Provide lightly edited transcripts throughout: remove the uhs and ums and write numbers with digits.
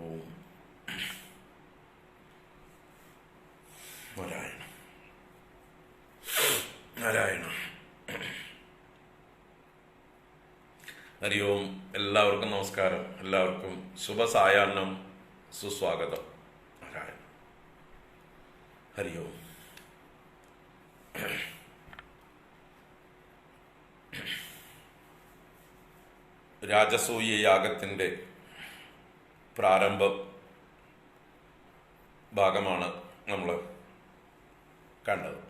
ഓം നാരായണ നാരായണ. ഹരി ഓം. എല്ലാവർക്കും നമസ്കാരം. എല്ലാവർക്കും ശുഭസായാഹ്നം, സുസ്വാഗതം. നാരായണ. ഹരി ഓം. രാജസൂയ യാഗത്തിൻ്റെ പ്രാരംഭ ഭാഗമാണ് നമ്മൾ കണ്ടത്.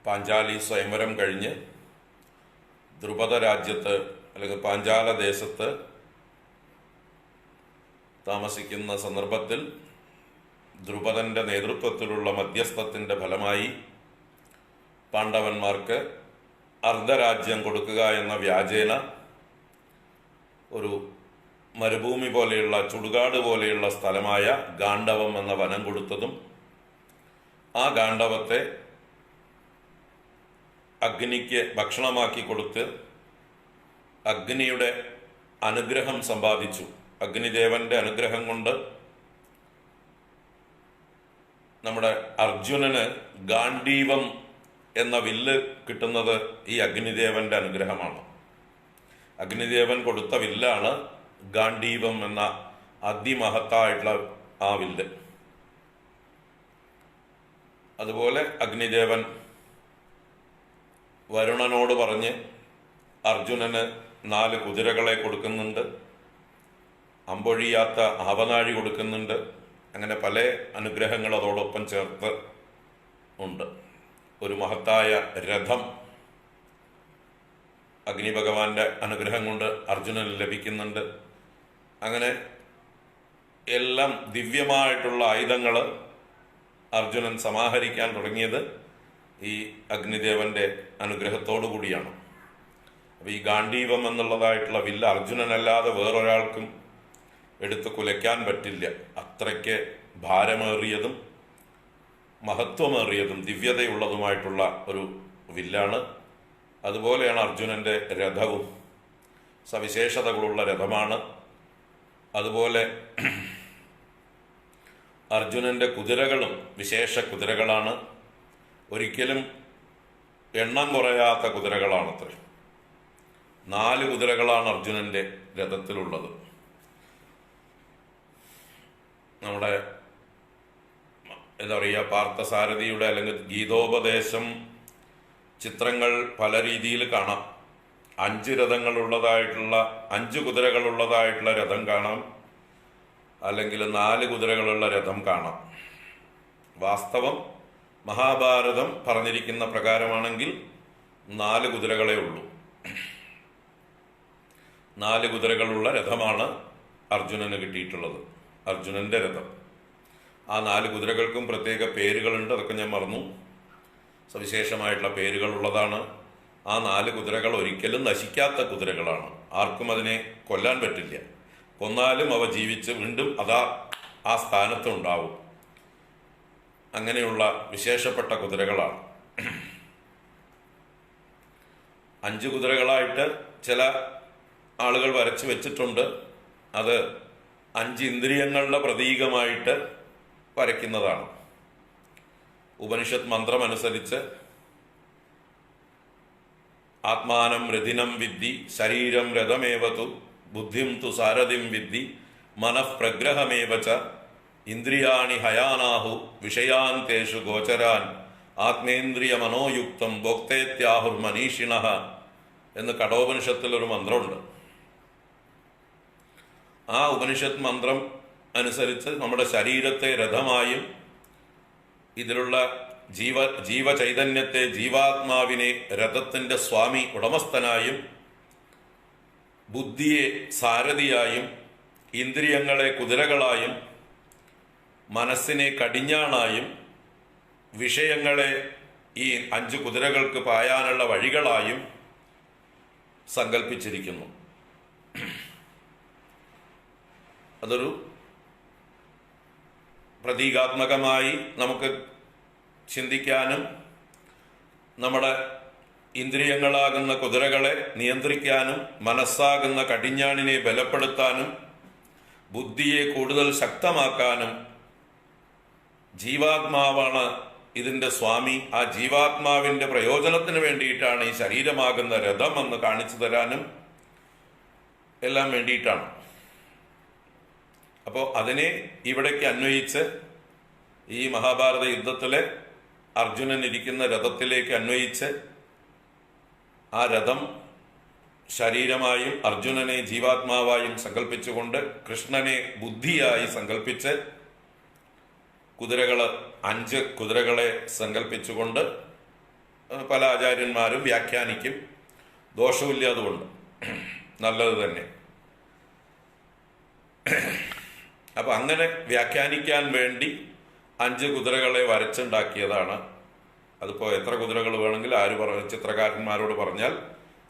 പാഞ്ചാലി സ്വയംവരം കഴിഞ്ഞ് ദ്രുപദ രാജ്യത്ത് അല്ലെങ്കിൽ പാഞ്ചാല ദേശത്ത് താമസിക്കുന്ന സന്ദർഭത്തിൽ ദ്രുപദന്റെ നേതൃത്വത്തിലുള്ള മധ്യസ്ഥത്തിൻ്റെ ഫലമായി പാണ്ഡവന്മാർക്ക് അർദ്ധരാജ്യം കൊടുക്കുക എന്ന വ്യാജേന ഒരു മരുഭൂമി പോലെയുള്ള ചുടുകാട് പോലെയുള്ള സ്ഥലമായ ഗാണ്ഡവം എന്ന വനം കൊടുത്തതും ആ ഗാണ്ഡവത്തെ അഗ്നിക്ക് ഭക്ഷണമാക്കി കൊടുത്ത് അഗ്നിയുടെ അനുഗ്രഹം സമ്പാദിച്ചു. അഗ്നിദേവന്റെ അനുഗ്രഹം കൊണ്ട് നമ്മുടെ അർജുനന് ഗാണ്ഡീവം എന്ന വില്ല് കിട്ടുന്നത് ഈ അഗ്നിദേവന്റെ അനുഗ്രഹമാണ്. അഗ്നിദേവൻ കൊടുത്ത വില്ലാണ് ഗാണ്ഡീവം എന്ന അതിമഹത്തായിട്ടുള്ള ആ വില്ല്. അതുപോലെ അഗ്നിദേവൻ വരുണനോട് പറഞ്ഞ് അർജുനന് 4 കുതിരകളെ കൊടുക്കുന്നുണ്ട്, അമ്പൊഴിയാത്ത ആവനാഴി കൊടുക്കുന്നുണ്ട്. അങ്ങനെ പല അനുഗ്രഹങ്ങൾ അതോടൊപ്പം ചേർത്ത് ഉണ്ട്. ഒരു മഹത്തായ രഥം അഗ്നി ഭഗവാന്റെ അനുഗ്രഹം കൊണ്ട് അർജുനന് ലഭിക്കുന്നുണ്ട്. അങ്ങനെ എല്ലാം ദിവ്യമായിട്ടുള്ള ആയുധങ്ങൾ അർജുനൻ സമാഹരിക്കാൻ തുടങ്ങിയത് ഈ അഗ്നിദേവന്റെ അനുഗ്രഹത്തോടു കൂടിയാണ്. അപ്പോൾ ഈ ഗാണ്ഡീവം എന്നുള്ളതായിട്ടുള്ള വില്ല് അർജുനനല്ലാതെ വേറൊരാൾക്കും എടുത്ത് കുലയ്ക്കാൻ പറ്റില്ല. അത്രയ്ക്ക് ഭാരമേറിയതും മഹത്വമേറിയതും ദിവ്യതയുള്ളതുമായിട്ടുള്ള ഒരു വില്ലാണ്. അതുപോലെയാണ് അർജുനന്റെ രഥവും, സവിശേഷതകളുള്ള രഥമാണ്. അതുപോലെ അർജുനന്റെ കുതിരകളും വിശേഷ കുതിരകളാണ്. ഒരിക്കലും എണ്ണം കുറയാത്ത കുതിരകളാണത്ര. 4 കുതിരകളാണ് അർജുനന്റെ രഥത്തിലുള്ളത്. നമ്മുടെ എന്താ പറയുക, പാർത്ഥസാരഥിയുടെ അല്ലെങ്കിൽ ഗീതോപദേശം ചിത്രങ്ങൾ പല രീതിയിൽ കാണാം. 5 രഥങ്ങളുള്ളതായിട്ടുള്ള 5 കുതിരകളുള്ളതായിട്ടുള്ള രഥം കാണാം, അല്ലെങ്കിൽ 4 കുതിരകളുള്ള രഥം കാണാം. വാസ്തവം മഹാഭാരതം പറഞ്ഞിരിക്കുന്ന പ്രകാരമാണെങ്കിൽ 4 കുതിരകളേ ഉള്ളൂ. 4 കുതിരകളുള്ള രഥമാണ് അർജുനന് കിട്ടിയിട്ടുള്ളത്, അർജുനന്റെ രഥം. ആ 4 കുതിരകൾക്കും പ്രത്യേക പേരുകളുണ്ട്, അതൊക്കെ ഞാൻ മറന്നു. സവിശേഷമായിട്ടുള്ള പേരുകളുള്ളതാണ്. ആ 4 കുതിരകൾ ഒരിക്കലും നശിക്കാത്ത കുതിരകളാണ്. ആർക്കും അതിനെ കൊല്ലാൻ പറ്റില്ല. കൊന്നാലും അവ ജീവിച്ച് വീണ്ടും ആ സ്ഥാനത്തുണ്ടാവും. അങ്ങനെയുള്ള വിശേഷപ്പെട്ട കുതിരകളാണ്. 5 കുതിരകളായിട്ട് ചില ആളുകൾ വരച്ചു വെച്ചിട്ടുണ്ട്. അത് 5 ഇന്ദ്രിയങ്ങളുടെ പ്രതീകമായിട്ട് വരയ്ക്കുന്നതാണ്. ഉപനിഷത്ത് മന്ത്രമനുസരിച്ച് ആത്മാനം രഥിനം വിദ്ധി ശരീരം രഥമേവതു ബുദ്ധിം തു സാരഥിം വിദ്ധി മനഃപ്രഗ്രഹമേവച ഇന്ദ്രിയാണി ഹയാനാഹു വിഷയാൻ തേഷു ഗോചരാൻ ആത്മേന്ദ്രിയ മനോയുക്തം ഭോക്തേത്യാഹുർ മനീഷിണഃ എന്ന് കഠോപനിഷത്തിൽ ഒരു മന്ത്രമുണ്ട്. ആ ഉപനിഷത്ത് മന്ത്രം അനുസരിച്ച് നമ്മുടെ ശരീരത്തെ രഥമായും ഇതിലുള്ള ജീവചൈതന്യത്തെ ജീവാത്മാവിനെ രഥത്തിന്റെ സ്വാമി ഉടമസ്ഥനായും ബുദ്ധിയെ സാരഥിയായും ഇന്ദ്രിയങ്ങളെ കുതിരകളായും മനസ്സിനെ കടിഞ്ഞാണായും വിഷയങ്ങളെ ഈ 5 കുതിരകൾക്ക് പായാനുള്ള വഴികളായും സങ്കല്പിച്ചിരിക്കുന്നു. അതൊരു പ്രതീകാത്മകമായി നമുക്ക് ചിന്തിക്കാനും നമ്മുടെ ഇന്ദ്രിയങ്ങളാകുന്ന കുതിരകളെ നിയന്ത്രിക്കാനും മനസ്സാകുന്ന കടിഞ്ഞാണിനെ ബലപ്പെടുത്താനും ബുദ്ധിയെ കൂടുതൽ ശക്തമാക്കാനും ജീവാത്മാവാണ് ഇതിൻ്റെ സ്വാമി. ആ ജീവാത്മാവിൻ്റെ പ്രയോജനത്തിന് വേണ്ടിയിട്ടാണ് ഈ ശരീരമാകുന്ന രഥം എന്ന് കാണിച്ചു തരാനും എല്ലാം വേണ്ടിയിട്ടാണ്. അപ്പോൾ അതിനെ ഇവിടേക്ക് അന്വയിച്ച് ഈ മഹാഭാരത യുദ്ധത്തിലെ അർജുനൻ ഇരിക്കുന്ന രഥത്തിലേക്ക് അന്വയിച്ച് ആ രഥം ശരീരമായും അർജുനനെ ജീവാത്മാവായും സങ്കല്പിച്ചുകൊണ്ട് കൃഷ്ണനെ ബുദ്ധിയായി സങ്കല്പിച്ച് കുതിരകള് 5 കുതിരകളെ സങ്കല്പിച്ചുകൊണ്ട് പല ആചാര്യന്മാരും വ്യാഖ്യാനിക്കും. ദോഷമില്ല, അതുകൊണ്ട് നല്ലത് തന്നെ. അപ്പൊ അങ്ങനെ വ്യാഖ്യാനിക്കാൻ വേണ്ടി 5 കുതിരകളെ വരച്ചുണ്ടാക്കിയതാണ്. അതിപ്പോൾ എത്ര കുതിരകൾ വേണമെങ്കിൽ ചിത്രകാരന്മാരോട് പറഞ്ഞാൽ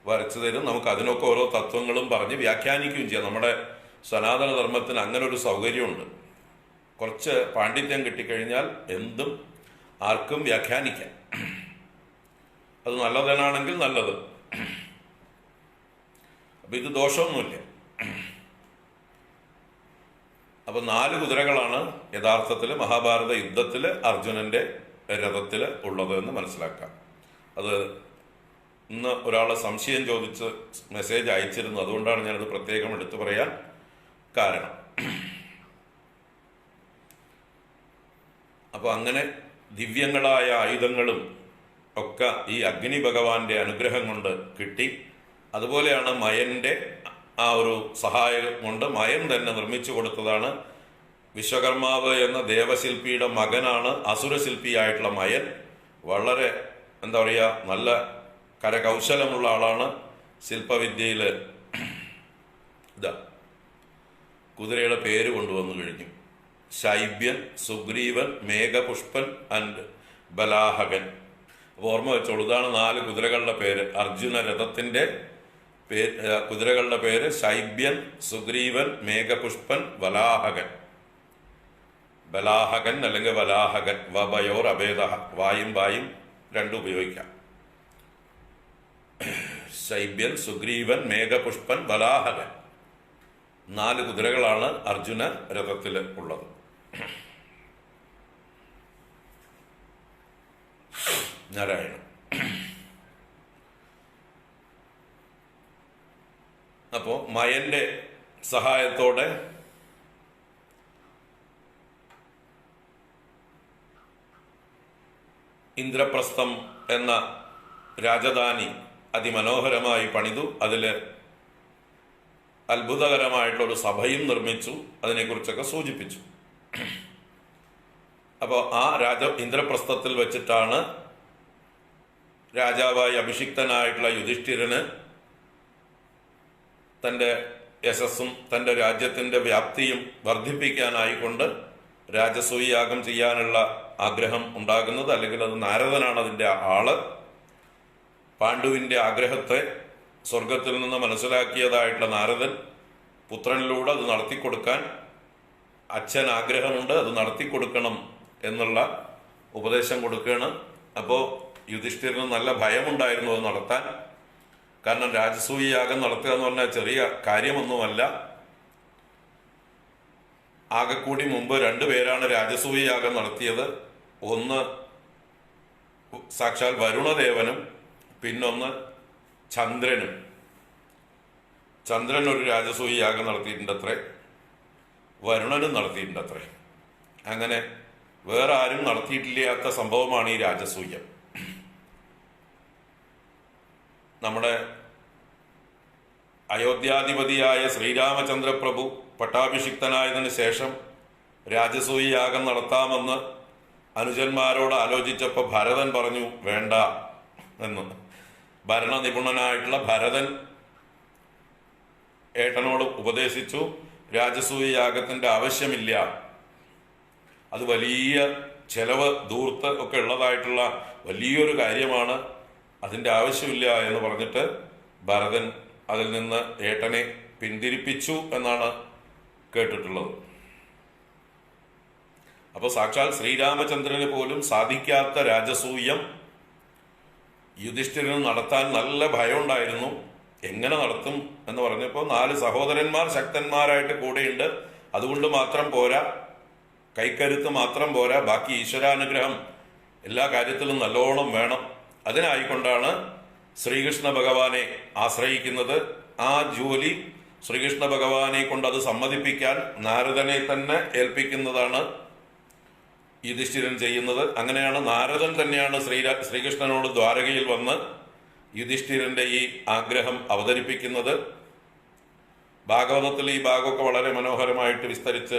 വരച്ചു തരും. നമുക്ക് അതിനൊക്കെ ഓരോ തത്വങ്ങളും പറഞ്ഞ് വ്യാഖ്യാനിക്കുകയും ചെയ്യാം. നമ്മുടെ സനാതന ധർമ്മത്തിന് അങ്ങനെ ഒരു സൗകര്യമുണ്ട്. കുറച്ച് പാണ്ഡിത്യം കിട്ടിക്കഴിഞ്ഞാൽ എന്തും ആർക്കും വ്യാഖ്യാനിക്കാം. അത് നല്ലതിനാണെങ്കിൽ നല്ലത്. അപ്പൊ ഇത് ദോഷമൊന്നുമില്ല. അപ്പൊ 4 കുതിരകളാണ് യഥാർത്ഥത്തിൽ മഹാഭാരത യുദ്ധത്തിൽ അർജുനന്റെ രഥത്തിൽ ഉള്ളത് എന്ന് മനസ്സിലാക്കാം. അത് ഇന്ന് ഒരാളെ സംശയം ചോദിച്ച് മെസ്സേജ് അയച്ചിരുന്നു. അതുകൊണ്ടാണ് ഞാനത് പ്രത്യേകം എടുത്തു പറയാൻ കാരണം. അപ്പോൾ അങ്ങനെ ദിവ്യങ്ങളായ ആയുധങ്ങളും ഒക്കെ ഈ അഗ്നി ഭഗവാന്റെ അനുഗ്രഹം കൊണ്ട് കിട്ടി. അതുപോലെയാണ് മയന്റെ ആ ഒരു സഹായം കൊണ്ട് മയൻ തന്നെ നിർമ്മിച്ചു കൊടുത്തതാണ്. വിശ്വകർമാവ് എന്ന ദേവശില്പിയുടെ മകനാണ് അസുരശില്പിയായിട്ടുള്ള മയൻ. വളരെ എന്താ പറയുക, നല്ല കരകൗശലമുള്ള ആളാണ്. ശില്പവിദ്യയിൽ ഇതാ കുതിരയുടെ പേര് കൊണ്ടുവന്നു കഴിഞ്ഞു. ശൈബ്യൻ, സുഗ്രീവൻ, മേഘപുഷ്പൻ ആൻഡ് ബലാഹകൻ. അപ്പോൾ ഓർമ്മ വെച്ചോളൂ, ഇതാണ് 4 കുതിരകളുടെ പേര്. അർജുന രഥത്തിന്റെ കുതിരകളുടെ പേര് ശൈബ്യൻ, സുഗ്രീവൻ, മേഘപുഷ്പൻ, ബലാഹകൻ. ബലാഹകൻ അല്ലെങ്കിൽ വലാഹകൻ, വബയോർ അഭേദ, വായും വായും രണ്ടും ഉപയോഗിക്കാം. ശൈബ്യൻ, സുഗ്രീവൻ, മേഘപുഷ്പൻ, ബലാഹകൻ. 4 കുതിരകളാണ് അർജുന രഥത്തിൽ ഉള്ളത്. നാരായണ. അപ്പോ മയന്റെ സഹായത്തോടെ ഇന്ദ്രപ്രസ്ഥം എന്ന രാജധാനി അതിമനോഹരമായി പണിതു. അതിൽ അത്ഭുതകരമായിട്ടുള്ളൊരു സഭയും നിർമ്മിച്ചു. അതിനെക്കുറിച്ചൊക്കെ സൂചിപ്പിച്ചു. അപ്പോൾ ആ ഇന്ദ്രപ്രസ്ഥത്തിൽ വെച്ചിട്ടാണ് രാജാവായി അഭിഷിക്തനായിട്ടുള്ള യുധിഷ്ഠിരന് തൻ്റെ യശസ്സും തൻ്റെ രാജ്യത്തിൻ്റെ വ്യാപ്തിയും വർദ്ധിപ്പിക്കാനായിക്കൊണ്ട് രാജസൂയാഗം ചെയ്യാനുള്ള ആഗ്രഹം ഉണ്ടാകുന്നത്. അല്ലെങ്കിൽ അത് നാരദനാണ് അതിൻ്റെ ആള്. പാണ്ഡുവിൻ്റെ ആഗ്രഹത്തെ സ്വർഗത്തിൽ നിന്ന് മനസ്സിലാക്കിയതായിട്ടുള്ള നാരദൻ പുത്രനിലൂടെ അത് നടത്തിക്കൊടുക്കാൻ, അച്ഛൻ ആഗ്രഹമുണ്ട് അത് നടത്തിക്കൊടുക്കണം എന്നുള്ള ഉപദേശം കൊടുക്കുകയാണ്. അപ്പോൾ യുധിഷ്ഠിരന് നല്ല ഭയമുണ്ടായിരുന്നു അത് നടത്താൻ. കാരണം രാജസൂയയാഗം നടത്തുക എന്ന് പറഞ്ഞാൽ ചെറിയ കാര്യമൊന്നുമല്ല. ആകെക്കൂടി മുമ്പ് 2 പേരാണ് രാജസൂയയാഗം നടത്തിയത്. ഒന്ന് സാക്ഷാൽ വരുണദേവനും പിന്നൊന്ന് ചന്ദ്രനും. ചന്ദ്രൻ ഒരു രാജസൂയയാഗം നടത്തിയിട്ടുണ്ടത്രേ, വരുണനും നടത്തിയിട്ടുണ്ടത്രേ. അങ്ങനെ വേറെ ആരും നടത്തിയിട്ടില്ലാത്ത സംഭവമാണ് ഈ രാജസൂയം. നമ്മുടെ അയോധ്യാധിപതിയായ ശ്രീരാമചന്ദ്ര പ്രഭു പട്ടാഭിഷിക്തനായതിനു ശേഷം രാജസൂയയാഗം നടത്താമെന്ന് അനുജന്മാരോട് ആലോചിച്ചപ്പോൾ ഭരതൻ പറഞ്ഞു വേണ്ട എന്ന്. ഭരണനിപുണനായിട്ടുള്ള ഭരതൻ ഏട്ടനോട് ഉപദേശിച്ചു, രാജസൂയയാഗത്തിന്റെ ആവശ്യമില്ല, അത് വലിയ ചെലവ് ധൂർത്ത് ഒക്കെ ഉള്ളതായിട്ടുള്ള വലിയൊരു കാര്യമാണ്, അതിൻ്റെ ആവശ്യമില്ല എന്ന് പറഞ്ഞിട്ട് ഭരതൻ അതിൽ നിന്ന് ഏട്ടനെ പിന്തിരിപ്പിച്ചു എന്നാണ് കേട്ടിട്ടുള്ളത്. അപ്പോൾ സാക്ഷാൽ ശ്രീരാമചന്ദ്രന് പോലും സാധിക്കാത്ത രാജസൂയം യുധിഷ്ഠിരന് നടത്താൻ നല്ല ഭയം ഉണ്ടായിരുന്നു. എങ്ങനെ നടത്തും എന്ന് പറഞ്ഞപ്പോൾ 4 സഹോദരന്മാർ ശക്തന്മാരായിട്ട് കൂടെയുണ്ട്. അതുകൊണ്ട് മാത്രം പോരാ, കൈക്കരുത്ത് മാത്രം പോരാ, ബാക്കി ഈശ്വരാനുഗ്രഹം എല്ലാ കാര്യത്തിലും നല്ലോണം വേണം. അതിനായിക്കൊണ്ടാണ് ശ്രീകൃഷ്ണ ഭഗവാനെ ആശ്രയിക്കുന്നത്. ആ ജോലി ശ്രീകൃഷ്ണ ഭഗവാനെ കൊണ്ട് അത് സമ്മതിപ്പിക്കാൻ നാരദനെ തന്നെ ഏൽപ്പിക്കുന്നതാണ് യുധിഷ്ഠിരൻ ചെയ്യുന്നത്. അങ്ങനെയാണ് നാരദൻ തന്നെയാണ് ശ്രീകൃഷ്ണനോട് ദ്വാരകയിൽ വന്ന് യുധിഷ്ഠിരന്റെ ഈ ആഗ്രഹം അവതരിപ്പിക്കുന്നത്. ഭാഗവതത്തിൽ ഈ ഭാഗമൊക്കെ വളരെ മനോഹരമായിട്ട് വിസ്തരിച്ച്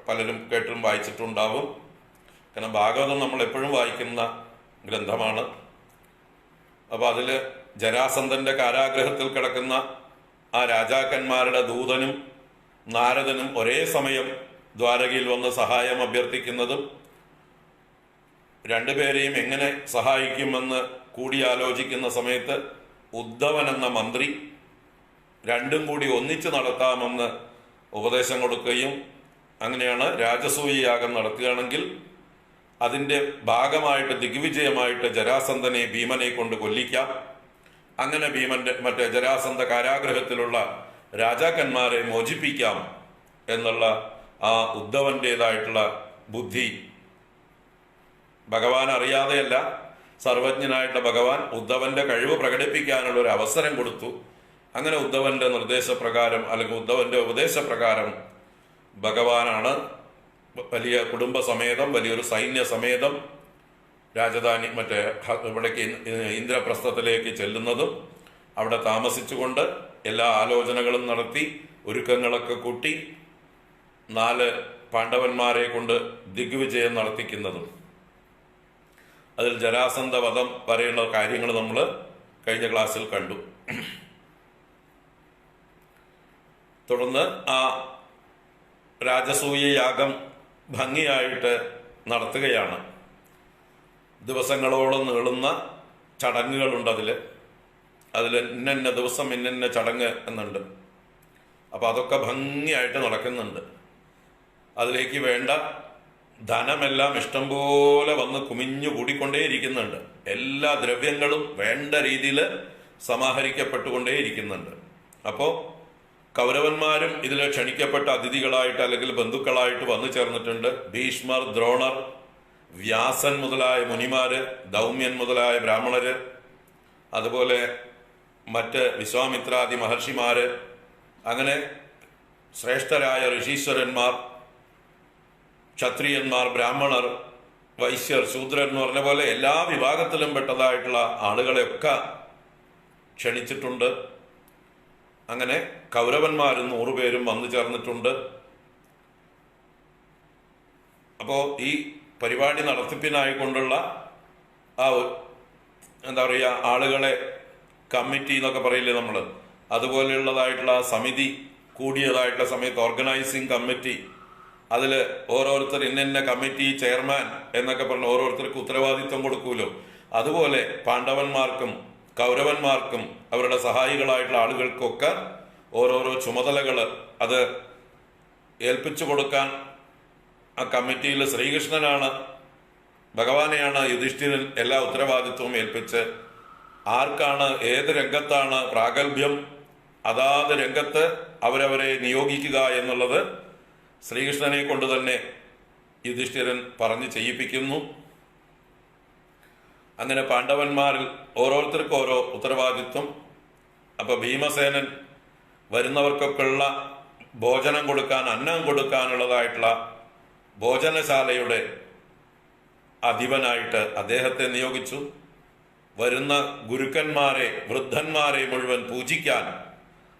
പലരും കേട്ടും വായിച്ചിട്ടുണ്ടാവും. കാരണം ഭാഗവതം നമ്മൾ എപ്പോഴും വായിക്കുന്ന ഗ്രന്ഥമാണ്. അപ്പോൾ അതിൽ ജരാസന്ധന്റെ കാരാഗ്രഹത്തിൽ കിടക്കുന്ന ആ രാജാക്കന്മാരുടെ ദൂതനും നാരദനും ഒരേ സമയം ദ്വാരകയിൽ വന്ന് സഹായം അഭ്യർത്ഥിക്കുന്നതും രണ്ടുപേരെയും എങ്ങനെ സഹായിക്കുമെന്ന് കൂടിയാലോചിക്കുന്ന സമയത്ത് ഉദ്ധവൻ എന്ന മന്ത്രി രണ്ടും കൂടി ഒന്നിച്ച് നടത്താമെന്ന് ഉപദേശം കൊടുക്കുകയും അങ്ങനെയാണ് രാജസൂയ യാഗം നടത്തുകയാണെങ്കിൽ അതിൻ്റെ ഭാഗമായിട്ട് ദിഗ്വിജയമായിട്ട് ജരാസന്ധനെ ഭീമനെ കൊണ്ട് കൊല്ലിക്കാം, അങ്ങനെ ഭീമന്റെ മറ്റേ ജരാസന്ധ കാരാഗ്രഹത്തിലുള്ള രാജാക്കന്മാരെ മോചിപ്പിക്കാം എന്നുള്ള ആ ഉദ്ധവന്റേതായിട്ടുള്ള ബുദ്ധി ഭഗവാൻ അറിയാതെയല്ല, സർവജ്ഞനായിട്ടുള്ള ഭഗവാൻ ഉദ്ധവന്റെ കഴിവ് പ്രകടിപ്പിക്കാനുള്ള ഒരു അവസരം കൊടുത്തു. അങ്ങനെ ഉദ്ധവന്റെ നിർദ്ദേശപ്രകാരം അല്ലെങ്കിൽ ഉദ്ധവന്റെ ഉപദേശപ്രകാരം ഭഗവാനാണ് വലിയ കുടുംബസമേതം, വലിയൊരു സൈന്യസമേതം രാജധാനി ഇവിടേക്ക് ഇന്ദ്രപ്രസ്ഥത്തിലേക്ക് ചെല്ലുന്നതും അവിടെ താമസിച്ചുകൊണ്ട് എല്ലാ ആലോചനകളും നടത്തി ഒരുക്കങ്ങളൊക്കെ കൂട്ടി 4 പാണ്ഡവന്മാരെ കൊണ്ട് ദിഗ്വിജയം നടത്തിക്കുന്നതും. അതിൽ ജരാസന്ധ വധം വരെയുള്ള കാര്യങ്ങൾ നമ്മൾ കഴിഞ്ഞ ക്ലാസ്സിൽ കണ്ടു. തുടർന്ന് ആ രാജസൂയ യാഗം ഭംഗിയായിട്ട് നടത്തുകയാണ്. ദിവസങ്ങളോളം നീളുന്ന ചടങ്ങുകളുണ്ട്. അതിൽ ഇന്ന ദിവസം ഇന്ന ചടങ്ങ് എന്നുണ്ട്. അപ്പം അതൊക്കെ ഭംഗിയായിട്ട് നടക്കുന്നുണ്ട്. അതിലേക്ക് വേണ്ട ധനമെല്ലാം ഇഷ്ടംപോലെ വന്ന് കുമിഞ്ഞു കൂടിക്കൊണ്ടേയിരിക്കുന്നുണ്ട്. എല്ലാ ദ്രവ്യങ്ങളും വേണ്ട രീതിയിൽ സമാഹരിക്കപ്പെട്ടുകൊണ്ടേയിരിക്കുന്നുണ്ട്. അപ്പോൾ കൗരവന്മാരും ഇതിൽ ക്ഷണിക്കപ്പെട്ട അതിഥികളായിട്ട് അല്ലെങ്കിൽ ബന്ധുക്കളായിട്ട് വന്നു ചേർന്നിട്ടുണ്ട്. ഭീഷ്മർ, ദ്രോണർ, വ്യാസൻ മുതലായ മുനിമാര്, ദൗമ്യൻ മുതലായ ബ്രാഹ്മണര്, അതുപോലെ മറ്റ് വിശ്വാമിത്രാദി മഹർഷിമാര്, അങ്ങനെ ശ്രേഷ്ഠരായ ഋഷീശ്വരന്മാർ, ക്ഷത്രിയന്മാർ, ബ്രാഹ്മണർ, വൈശ്യർ, ശൂദ്രൻ എന്ന് പറഞ്ഞ പോലെ എല്ലാ വിഭാഗത്തിലും പെട്ടതായിട്ടുള്ള ആളുകളെയൊക്കെ ക്ഷണിച്ചിട്ടുണ്ട്. അങ്ങനെ കൗരവന്മാരും 100 പേരും വന്നു ചേർന്നിട്ടുണ്ട്. അപ്പോൾ ഈ പരിപാടി നടത്തിപ്പിനായിക്കൊണ്ടുള്ള ആ എന്താ പറയുക, ആളുകളെ കമ്മിറ്റി എന്നൊക്കെ പറയില്ലേ നമ്മൾ, അതുപോലെയുള്ളതായിട്ടുള്ള സമിതി കൂടിയതായിട്ടുള്ള സമയത്ത് ഓർഗനൈസിങ് കമ്മിറ്റി, അതിൽ ഓരോരുത്തർ ഇന്ന കമ്മിറ്റി ചെയർമാൻ എന്നൊക്കെ പറഞ്ഞ് ഓരോരുത്തർക്ക് ഉത്തരവാദിത്വം കൊടുക്കൂലോ, അതുപോലെ പാണ്ഡവന്മാർക്കും കൗരവന്മാർക്കും അവരുടെ സഹായികളായിട്ടുള്ള ആളുകൾക്കൊക്കെ ഓരോരോ ചുമതലകൾ അത് ഏൽപ്പിച്ചു കൊടുക്കാൻ ആ കമ്മിറ്റിയിൽ ശ്രീകൃഷ്ണനാണ്, ഭഗവാനെയാണ് യുധിഷ്ഠിരൻ എല്ലാ ഉത്തരവാദിത്വവും ഏൽപ്പിച്ച് ആർക്കാണ് ഏത് രംഗത്താണ് പ്രാഗൽഭ്യം അതാത് രംഗത്ത് അവരവരെ നിയോഗിക്കുക എന്നുള്ളത് ശ്രീകൃഷ്ണനെ കൊണ്ട് തന്നെ യുധിഷ്ഠിരൻ പറഞ്ഞ് ചെയ്യിപ്പിക്കുന്നു. അങ്ങനെ പാണ്ഡവന്മാരിൽ ഓരോരുത്തർക്കും ഓരോ ഉത്തരവാദിത്വം. അപ്പൊ ഭീമസേനൻ വരുന്നവർക്കൊക്കെ ഉള്ള ഭോജനം കൊടുക്കാൻ, അന്നം കൊടുക്കാനുള്ളതായിട്ടുള്ള ഭോജനശാലയുടെ അധിപനായിട്ട് അദ്ദേഹത്തെ നിയോഗിച്ചു. വരുന്ന ഗുരുക്കന്മാരെ, വൃദ്ധന്മാരെ മുഴുവൻ പൂജിക്കാൻ,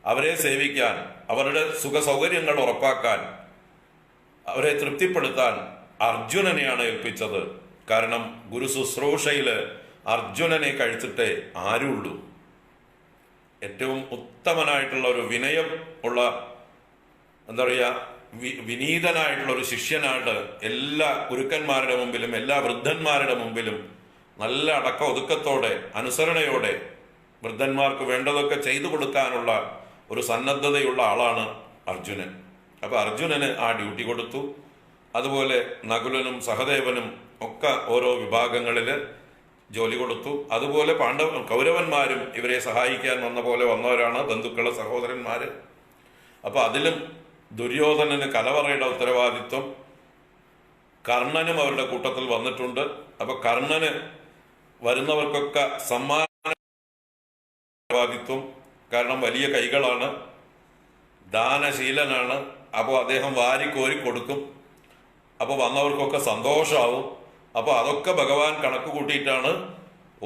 അവരെ സേവിക്കാൻ, അവരുടെ സുഖസൗകര്യങ്ങൾ ഉറപ്പാക്കാൻ, അവരെ തൃപ്തിപ്പെടുത്താൻ അർജുനനെയാണ് ഏൽപ്പിച്ചത്. കാരണം ഗുരു ശുശ്രൂഷയില് അർജുനനെ കഴിച്ചിട്ടേ ആരുള്ളൂ. ഏറ്റവും ഉത്തമനായിട്ടുള്ള ഒരു വിനയം ഉള്ള, എന്താ പറയുക, വിനീതനായിട്ടുള്ള ഒരു ശിഷ്യനായിട്ട് എല്ലാ ഗുരുക്കന്മാരുടെ മുമ്പിലും എല്ലാ വൃദ്ധന്മാരുടെ മുമ്പിലും നല്ല അടക്ക ഒതുക്കത്തോടെ അനുസരണയോടെ വൃദ്ധന്മാർക്ക് വേണ്ടതൊക്കെ ചെയ്തു കൊടുക്കാനുള്ള ഒരു സന്നദ്ധതയുള്ള ആളാണ് അർജുനൻ. അപ്പൊ അർജുനന് ആ ഡ്യൂട്ടി കൊടുത്തു. അതുപോലെ നകുലനും സഹദേവനും ഒക്കെ ഓരോ വിഭാഗങ്ങളിൽ ജോലി കൊടുത്തു. അതുപോലെ കൗരവന്മാരും ഇവരെ സഹായിക്കാൻ വന്ന പോലെ വന്നവരാണ്, ബന്ധുക്കള്, സഹോദരന്മാര്. അപ്പൊ അതിലും ദുര്യോധനന് കലവറയുടെ ഉത്തരവാദിത്വം, കർണനും അവരുടെ കൂട്ടത്തിൽ വന്നിട്ടുണ്ട്. അപ്പൊ കർണന് വരുന്നവർക്കൊക്കെ സമ്മാന ഉത്തരവാദിത്വം, കാരണം വലിയ കൈകളാണ്, ദാനശീലനാണ്. അപ്പോൾ അദ്ദേഹം വാരിക്കോരി കൊടുക്കും. അപ്പോൾ വന്നവർക്കൊക്കെ സന്തോഷമാവും. അപ്പോൾ അതൊക്കെ ഭഗവാൻ കണക്ക് കൂട്ടിയിട്ടാണ്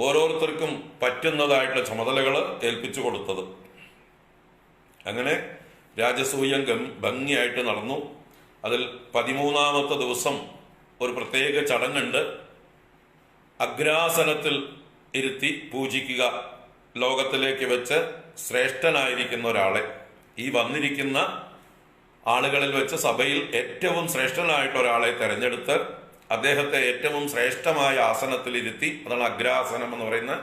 ഓരോരുത്തർക്കും പറ്റുന്നതായിട്ടുള്ള ചുമതലകൾ ഏൽപ്പിച്ചു കൊടുത്തത്. അങ്ങനെ രാജസൂയം ഭംഗിയായിട്ട് നടന്നു. അതിൽ 13-ാമത്തെ ദിവസം ഒരു പ്രത്യേക ചടങ്ങുണ്ട്. അഗ്രാസനത്തിൽ ഇരുത്തി പൂജിക്കുക. ലോകത്തിലേക്ക് വെച്ച് ശ്രേഷ്ഠനായിരിക്കുന്ന ഒരാളെ, ഈ വന്നിരിക്കുന്ന ആളുകളിൽ വെച്ച് സഭയിൽ ഏറ്റവും ശ്രേഷ്ഠനായിട്ട് ഒരാളെ തെരഞ്ഞെടുത്ത് അദ്ദേഹത്തെ ഏറ്റവും ശ്രേഷ്ഠമായ ആസനത്തിൽ ഇരുത്തി. അതാണ് അഗ്രാസനം എന്ന് പറയുന്ന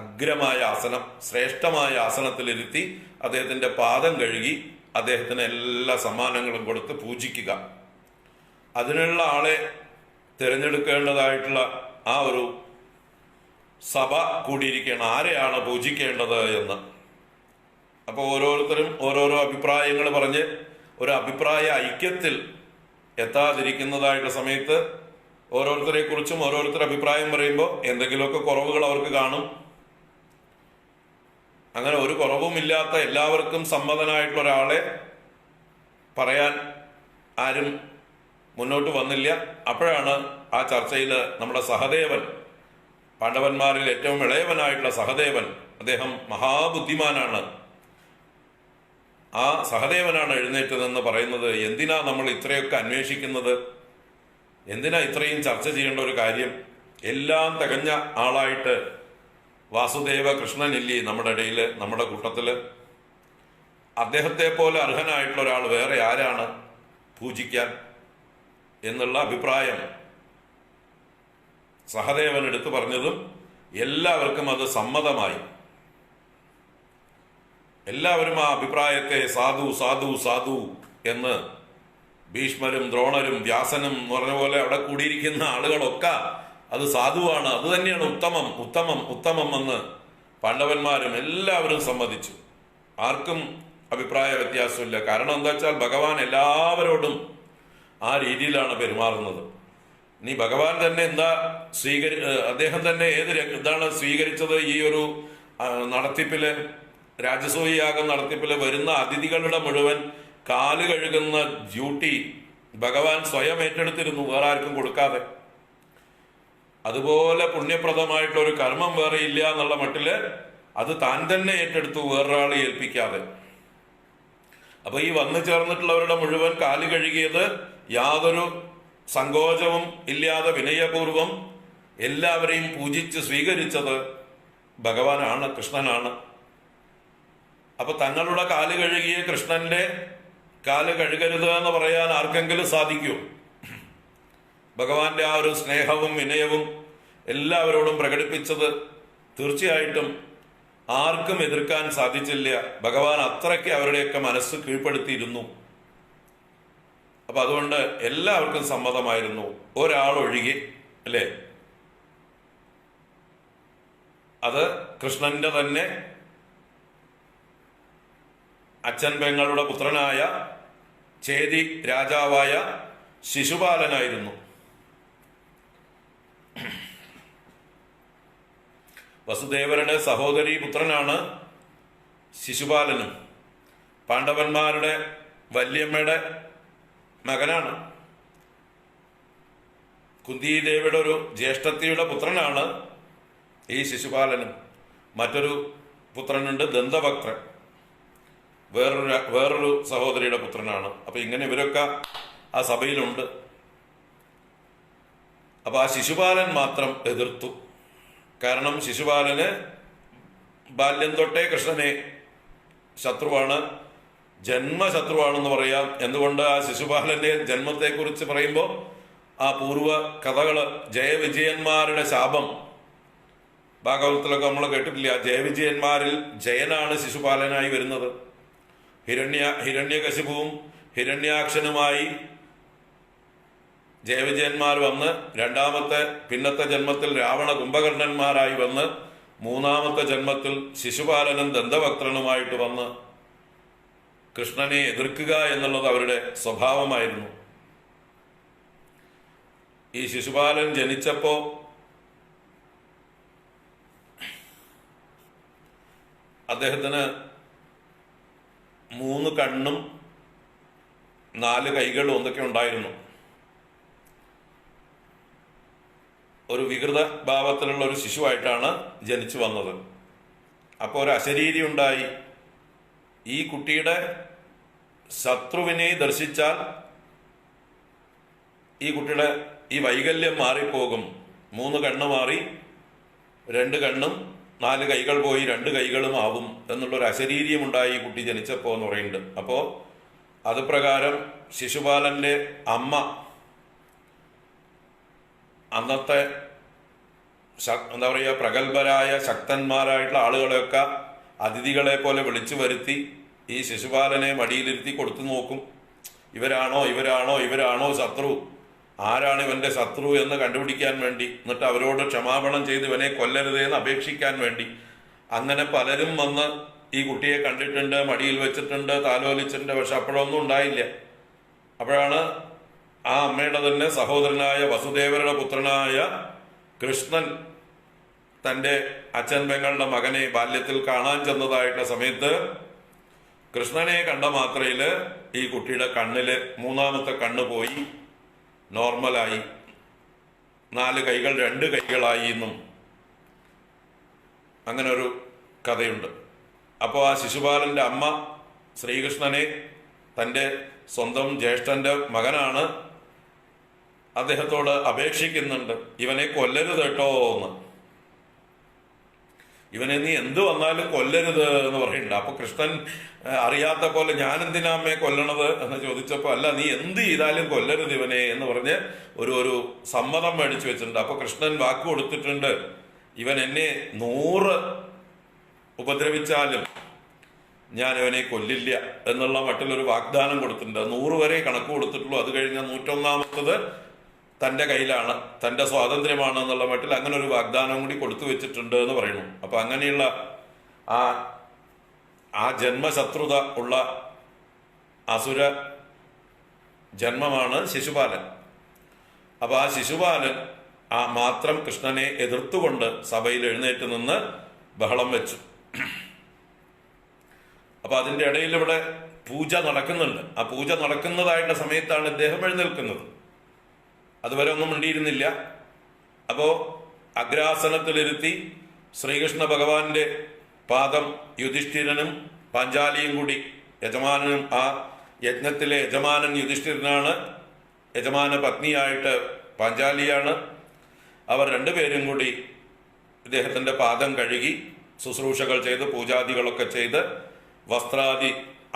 അഗ്രമായ ആസനം. ശ്രേഷ്ഠമായ ആസനത്തിലിരുത്തി അദ്ദേഹത്തിന്റെ പാദം കഴുകി അദ്ദേഹത്തിന് എല്ലാ സമ്മാനങ്ങളും കൊടുത്ത് പൂജിക്കുക. അതിനുള്ള ആളെ തിരഞ്ഞെടുക്കേണ്ടതായിട്ടുള്ള ആ ഒരു സഭ കൂടിയിരിക്കുകയാണ്, ആരെയാണ് പൂജിക്കേണ്ടത് എന്ന്. അപ്പോൾ ഓരോരുത്തരും ഓരോരോ അഭിപ്രായങ്ങൾ പറഞ്ഞ് ഒരു അഭിപ്രായ ഐക്യത്തിൽ എത്താതിരിക്കുന്നതായിട്ടുള്ള സമയത്ത് ഓരോരുത്തരെ കുറിച്ചും ഓരോരുത്തർ അഭിപ്രായം പറയുമ്പോൾ എന്തെങ്കിലുമൊക്കെ കുറവുകൾ അവർക്ക് കാണും. അങ്ങനെ ഒരു കുറവുമില്ലാത്ത എല്ലാവർക്കും സമ്മതനായിട്ടുള്ള ഒരാളെ പറയാൻ ആരും മുന്നോട്ട് വന്നില്ല. അപ്പോഴാണ് ആ ചർച്ചയിൽ നമ്മുടെ സഹദേവൻ, പാണ്ഡവന്മാരിൽ ഏറ്റവും ഇളയവനായിട്ടുള്ള സഹദേവൻ, അദ്ദേഹം മഹാബുദ്ധിമാനാണ്, ആ സഹദേവനാണ് എഴുന്നേറ്റതെന്ന് പറയുന്നത്. എന്തിനാ നമ്മൾ ഇത്രയൊക്കെ അന്വേഷിക്കുന്നത്? എന്തിനാ ഇത്രയും ചർച്ച ചെയ്യേണ്ട ഒരു കാര്യം? എല്ലാം തികഞ്ഞ ആളായിട്ട് വാസുദേവ കൃഷ്ണനില്ലേ നമ്മുടെ ഇടയിൽ, നമ്മുടെ കൂട്ടത്തില്? അദ്ദേഹത്തെ പോലെ അർഹനായിട്ടുള്ള ഒരാൾ വേറെ ആരാണ് പൂജിക്കാൻ എന്നുള്ള അഭിപ്രായം സഹദേവൻ എടുത്തു പറഞ്ഞതും എല്ലാവർക്കും അത് സമ്മതമായി. എല്ലാവരും ആ അഭിപ്രായത്തെ സാധു സാധു സാധു എന്ന് ഭീഷ്മരും ദ്രോണരും വ്യാസനും എന്ന് പറഞ്ഞ പോലെ അവിടെ കൂടിയിരിക്കുന്ന ആളുകളൊക്കെ അത് സാധുവാണ്, അത് തന്നെയാണ് ഉത്തമം ഉത്തമം ഉത്തമം എന്ന് പാണ്ഡവന്മാരും എല്ലാവരും സമ്മതിച്ചു. ആർക്കും അഭിപ്രായ വ്യത്യാസമില്ല. കാരണം എന്താ വെച്ചാൽ ഭഗവാൻ എല്ലാവരോടും ആ രീതിയിലാണ് പെരുമാറുന്നത്. ഇനി ഭഗവാൻ തന്നെ എന്താ അദ്ദേഹം തന്നെ ഇതാണ് സ്വീകരിച്ചത്? ഈ ഒരു നടത്തിപ്പില്, രാജസൂയ യാഗം നടത്തിപ്പില് വരുന്ന അതിഥികളുടെ മുഴുവൻ കാല് കഴുകുന്ന ഡ്യൂട്ടി ഭഗവാൻ സ്വയം ഏറ്റെടുത്തിരുന്നു, വേറെ ആർക്കും കൊടുക്കാതെ. അതുപോലെ പുണ്യപ്രദമായിട്ടുള്ള ഒരു കർമ്മം വേറെ ഇല്ല എന്നുള്ള മട്ടില് അത് താൻ തന്നെ ഏറ്റെടുത്തു, വേറൊരാളെ ഏൽപ്പിക്കാതെ. അപ്പൊ ഈ വന്നു ചേർന്നിട്ടുള്ളവരുടെ മുഴുവൻ കാല് കഴുകിയത് യാതൊരു സങ്കോചവും ഇല്ലാതെ വിനയപൂർവം എല്ലാവരെയും പൂജിച്ച് സ്വീകരിച്ചത് ഭഗവാനാണ്, കൃഷ്ണനാണ്. അപ്പൊ തങ്ങളുടെ കാല് കഴുകിയ കൃഷ്ണന്റെ കാല് കഴുകരുത് എന്ന് പറയാൻ ആർക്കെങ്കിലും സാധിക്കുമോ? ഭഗവാന്റെ ആ ഒരു സ്നേഹവും വിനയവും എല്ലാവരോടും പ്രകടിപ്പിച്ചത് തീർച്ചയായിട്ടും ആർക്കും എതിർക്കാൻ സാധിച്ചില്ല. ഭഗവാൻ അത്രയ്ക്ക് അവരുടെയൊക്കെ മനസ്സ് കീഴ്പ്പെടുത്തിയിരുന്നു. അപ്പൊ അതുകൊണ്ട് എല്ലാവർക്കും സമ്മതമായിരുന്നു, ഒരാളൊഴികെ, അല്ലേ? അത് കൃഷ്ണന്റെ തന്നെ അച്ഛൻ പെങ്ങളുടെ പുത്രനായ ചേതി രാജാവായ ശിശുപാലനായിരുന്നു. വസുദേവരുടെ സഹോദരി പുത്രനാണ് ശിശുപാലനും. പാണ്ഡവന്മാരുടെ വല്യമ്മയുടെ മകനാണ്. കുന്തിദേവിയുടെ ഒരു ജ്യേഷ്ഠത്തിയുടെ പുത്രനാണ് ഈ ശിശുപാലനും. മറ്റൊരു പുത്രനുണ്ട് ദന്തവക്ത്രൻ, വേറൊരു സഹോദരിയുടെ പുത്രനാണ്. അപ്പൊ ഇങ്ങനെ ഇവരൊക്കെ ആ സഭയിലുണ്ട്. അപ്പൊ ആ ശിശുപാലൻ മാത്രം എതിർത്തു. കാരണം ശിശുപാലന് ബാല്യം തൊട്ടേ കൃഷ്ണനെ ശത്രുവാണ്, ജന്മശത്രുവാണെന്ന് പറയാം. എന്തുകൊണ്ട്? ആ ശിശുപാലന്റെ ജന്മത്തെക്കുറിച്ച് പറയുമ്പോൾ ആ പൂർവ്വ കഥകള്, ജയവിജയന്മാരുടെ ശാപം ഭാഗവതത്തിലൊക്കെ നമ്മൾ കേട്ടിട്ടില്ല. ജയവിജയന്മാരിൽ ജയനാണ് ശിശുപാലനായി വരുന്നത്. ഹിരണ്യകശിപുവും ഹിരണ്യാക്ഷനുമായി ജയവിജയന്മാർ വന്ന്, രണ്ടാമത്തെ പിന്നത്തെ ജന്മത്തിൽ രാവണ കുംഭകർണന്മാരായി വന്ന്, മൂന്നാമത്തെ ജന്മത്തിൽ ശിശുപാലനും ദന്തവക്ത്രനുമായിട്ട് വന്ന് കൃഷ്ണനെ എതിർക്കുക എന്നുള്ളത് അവരുടെ സ്വഭാവമായിരുന്നു. ഈ ശിശുപാലൻ ജനിച്ചപ്പോ അദ്ദേഹത്തിന് 3 കണ്ണും 4 കൈകളും എന്തൊക്കെ ഉണ്ടായിരുന്നു. ഒരു വികൃത ഭാവത്തിലുള്ള ഒരു ശിശുവായിട്ടാണ് ജനിച്ചു വന്നത്. അപ്പോൾ ഒരു അശരീരി ഉണ്ടായി. ഈ കുട്ടിയുടെ ശത്രുവിനെ ദർശിച്ചാൽ ഈ കുട്ടിയുടെ ഈ വൈകല്യം മാറിപ്പോകും. 3 കണ്ണ് മാറി 2 കണ്ണും 4 കൈകൾ പോയി 2 കൈകളും ആവും എന്നുള്ളൊരു അശരീര്യം ഉണ്ടായി ഈ കുട്ടി ജനിച്ചപ്പോ എന്ന് പറയുന്നുണ്ട്. അപ്പോൾ അത് പ്രകാരം ശിശുപാലന്റെ അമ്മ അന്നത്തെ എന്താ പറയുക, പ്രഗത്ഭരായ ശക്തന്മാരായിട്ടുള്ള ആളുകളെയൊക്കെ അതിഥികളെ പോലെ വിളിച്ചു വരുത്തി ഈ ശിശുപാലനെ മടിയിലിരുത്തി കൊടുത്തു നോക്കും. ഇവരാണോ ശത്രു, ആരാണ് ഇവന്റെ ശത്രു എന്ന് കണ്ടുപിടിക്കാൻ വേണ്ടി, എന്നിട്ട് അവരോട് ക്ഷമാപണം ചെയ്ത് ഇവനെ കൊല്ലരുതേന്ന് അപേക്ഷിക്കാൻ വേണ്ടി. അങ്ങനെ പലരും വന്ന് ഈ കുട്ടിയെ കണ്ടിട്ടുണ്ട്, മടിയിൽ വെച്ചിട്ടുണ്ട്, താലോലിച്ചിട്ടുണ്ട്. പക്ഷെ അപ്പോഴൊന്നും ഉണ്ടായില്ല. അപ്പോഴാണ് ആ അമ്മയുടെ തന്നെ സഹോദരനായ വസുദേവരുടെ പുത്രനായ കൃഷ്ണൻ തൻ്റെ അച്ഛൻ പെങ്ങളുടെ മകനെ ബാല്യത്തിൽ കാണാൻ ചെന്നതായിട്ടുള്ള സമയത്ത് കൃഷ്ണനെ കണ്ട മാത്രയില് ഈ കുട്ടിയുടെ കണ്ണില് 3ാമത്തെ കണ്ണ് പോയി, നോർമലായി. 4 കൈകൾ 2 കൈകളായി എന്നും അങ്ങനെ ഒരു കഥയുണ്ട്. അപ്പോൾ ആ ശിശുപാലന്റെ അമ്മ ശ്രീകൃഷ്ണനെ, തൻ്റെ സ്വന്തം ജ്യേഷ്ഠന്റെ മകനാണ്, അദ്ദേഹത്തോട് അപേക്ഷിക്കുന്നുണ്ട്, ഇവനെ കൊല്ലരുത് കേട്ടോ എന്ന്. ഇവനെ നീ എന്ത് വന്നാലും കൊല്ലരുത് എന്ന് പറയുന്നുണ്ട്. അപ്പൊ കൃഷ്ണൻ അറിയാത്ത പോലെ ഞാൻ എന്തിനാ അമ്മയെ കൊല്ലണത് എന്ന് ചോദിച്ചപ്പോ, അല്ല നീ എന്ത് ചെയ്താലും കൊല്ലരുത് ഇവനെ എന്ന് പറഞ്ഞ് ഒരു സമ്മതം മേടിച്ചു വെച്ചിട്ടുണ്ട്. അപ്പൊ കൃഷ്ണൻ വാക്ക് കൊടുത്തിട്ടുണ്ട്, ഇവൻ എന്നെ 100 ഉപദ്രവിച്ചാലും ഞാൻ ഇവനെ കൊല്ലില്ല എന്നുള്ള മട്ടിലൊരു വാഗ്ദാനം കൊടുത്തിട്ടുണ്ട്. 100 വരെ കണക്ക് കൊടുത്തിട്ടുള്ളൂ. അത് കഴിഞ്ഞ 101ാമത്തത് തൻ്റെ കയ്യിലാണ്, തൻ്റെ സ്വാതന്ത്ര്യമാണ് എന്നുള്ള മട്ടിൽ അങ്ങനെ ഒരു വാഗ്ദാനം കൂടി കൊടുത്തു വെച്ചിട്ടുണ്ട് എന്ന് പറയുന്നു. അപ്പൊ അങ്ങനെയുള്ള ആ ജന്മശത്രുത ഉള്ള അസുര ജന്മമാണ് ശിശുപാലൻ. അപ്പൊ ആ ശിശുപാലൻ മാത്രം കൃഷ്ണനെ എതിർത്തുകൊണ്ട് സഭയിൽ എഴുന്നേറ്റ് നിന്ന് ബഹളം വെച്ചു. അപ്പൊ അതിന്റെ ഇടയിൽ ഇവിടെ പൂജ നടക്കുന്നുണ്ട്. ആ പൂജ നടക്കുന്നതായിട്ടുള്ള സമയത്താണ് ഇദ്ദേഹം എഴുന്നേൽക്കുന്നത്. അതുവരെ ഒന്നും മിണ്ടിയിരുന്നില്ല. അപ്പോ അഗ്രാസനത്തിലിരുത്തി ശ്രീകൃഷ്ണ ഭഗവാന്റെ പാദം യുധിഷ്ഠിരനും പാഞ്ചാലിയും കൂടി, യജമാനനും, ആ യജ്ഞത്തിലെ യജമാനൻ യുധിഷ്ഠിരനാണ്, യജമാന പത്നിയായിട്ട് പാഞ്ചാലിയാണ്. അവർ 2 പേരും കൂടി ഇദ്ദേഹത്തിന്റെ പാദം കഴുകി ശുശ്രൂഷകൾ ചെയ്ത് പൂജാദികളൊക്കെ ചെയ്ത് വസ്ത്രാദി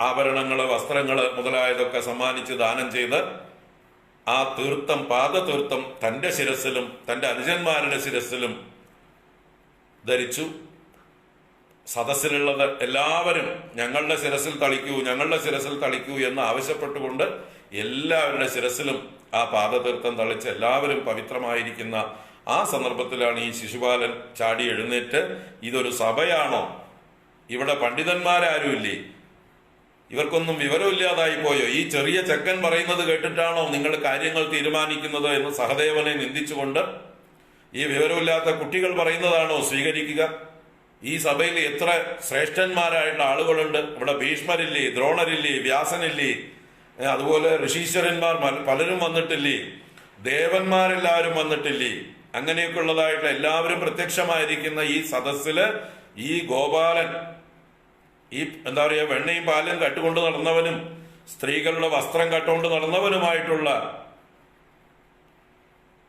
ആഭരണങ്ങള്, വസ്ത്രങ്ങള് മുതലായതൊക്കെ സമ്മാനിച്ച് ദാനം ചെയ്ത് ആ തീർത്ഥം, പാദതീർത്ഥം തൻ്റെ ശിരസിലും തൻ്റെ അനുജന്മാരുടെ ശിരസിലും ധരിച്ചു. സദസ്സിലുള്ളത് എല്ലാവരും ഞങ്ങളുടെ ശിരസിൽ തളിക്കൂ എന്ന് ആവശ്യപ്പെട്ടുകൊണ്ട് എല്ലാവരുടെ ശിരസിലും ആ പാദതീർത്ഥം തളിച്ച് എല്ലാവരും പവിത്രമായിരിക്കുന്ന ആ സന്ദർഭത്തിലാണ് ഈ ശിശുപാലൻ ചാടി എഴുന്നേറ്റ്, ഇതൊരു സഭയാണോ, ഇവിടെ പണ്ഡിതന്മാരാരുമില്ലേ, ഇവർക്കൊന്നും വിവരമില്ലാതായി പോയോ, ഈ ചെറിയ ചെക്കൻ പറയുന്നത് കേട്ടിട്ടാണോ നിങ്ങൾ കാര്യങ്ങൾ തീരുമാനിക്കുന്നത് എന്ന് സഹദേവനെ നിന്ദിച്ചുകൊണ്ട്, ഈ വിവരമില്ലാത്ത കുട്ടികൾ പറയുന്നതാണോ സ്വീകരിക്കുക? ഈ സഭയിൽ എത്ര ശ്രേഷ്ഠന്മാരായിട്ടുള്ള ആളുകളുണ്ട്. ഇവിടെ ഭീഷ്മരില്ലേ, ദ്രോണരില്ലേ, വ്യാസനില്ലേ, അതുപോലെ ഋഷീശ്വരന്മാർ പലരും വന്നിട്ടില്ലേ, ദേവന്മാരെല്ലാവരും വന്നിട്ടില്ലേ? അങ്ങനെയൊക്കെ ഉള്ളതായിട്ടുള്ള എല്ലാവരും പ്രത്യക്ഷമായിരിക്കുന്ന ഈ സദസ്സില് ഈ ഗോപാലൻ, ഈ എന്താ പറയുക, വെണ്ണയും പാലും കട്ടുകൊണ്ട് നടന്നവനും സ്ത്രീകളുടെ വസ്ത്രം കട്ടുകൊണ്ട് നടന്നവനുമായിട്ടുള്ള